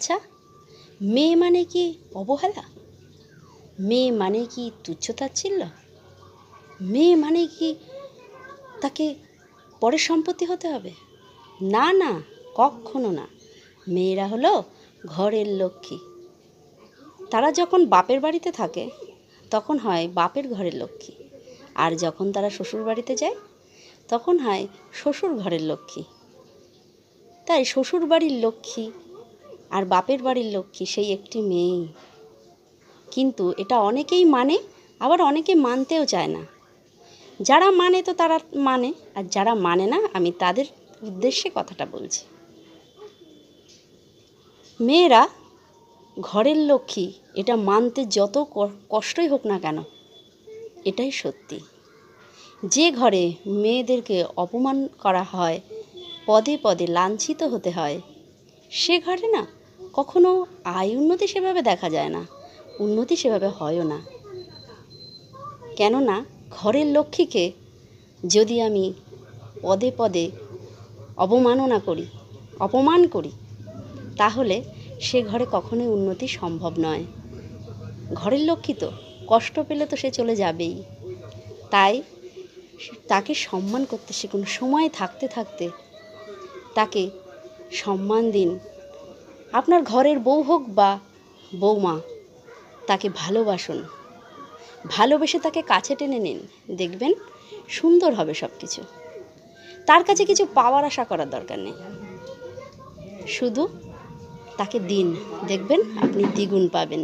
আচ্ছা, মেয়ে মানে কি অবহেলা? মেয়ে মানে কি তুচ্ছ-তাচ্ছিল্য? মেয়ে মানে কি তাকে পরের সম্পত্তি হতে হবে? না না, কক্ষনো না। মেয়েরা হলো ঘরের লক্ষ্মী। তারা যখন বাপের বাড়িতে থাকে তখন হয় বাপের ঘরের লক্ষ্মী, আর যখন তারা শ্বশুর বাড়িতে যায় তখন হয় শ্বশুর ঘরের লক্ষ্মী। তাই শ্বশুর বাড়ির লক্ষ্মী আর বাপের বাড়ির লক্ষ্মী সেই একটি মেয়েই। কিন্তু এটা অনেকেই মানে, আবার অনেকে মানতেও চায় না। যারা মানে তো তারা মানে, আর যারা মানে না আমি তাদের উদ্দেশ্যে কথাটা বলছি। মেয়েরা ঘরের লক্ষ্মী এটা মানতে যত কষ্টই হোক না কেন, এটাই সত্যি। যে ঘরে মেয়েদেরকে অপমান করা হয়, পদে পদে লাঞ্ছিত হতে হয়, সে ঘরে না কখনো আয় উন্নতি সেভাবে দেখা যায় না, উন্নতি সেভাবে হয়ও না। কেননা ঘরের লক্ষ্মীকে যদি আমি পদে পদে অবমাননা করি, অপমান করি, তাহলে সে ঘরে কখনোই উন্নতি সম্ভব নয়। ঘরের লক্ষ্মী তো কষ্ট পেলে তো সে চলে যাবেই। তাই তাকে সম্মান করতে শিখুন, সময় থাকতে থাকতে তাকে সম্মান দিন। আপনার ঘরের বউ হোক বা বৌমা, তাকে ভালোবাসুন, ভালোবেসে তাকে কাছে টেনে নিন, দেখবেন সুন্দর হবে সব কিছু। তার কাছে কিছু পাওয়ার আশা করার দরকার নেই, শুধু তাকে দিন, দেখবেন আপনি দ্বিগুণ পাবেন।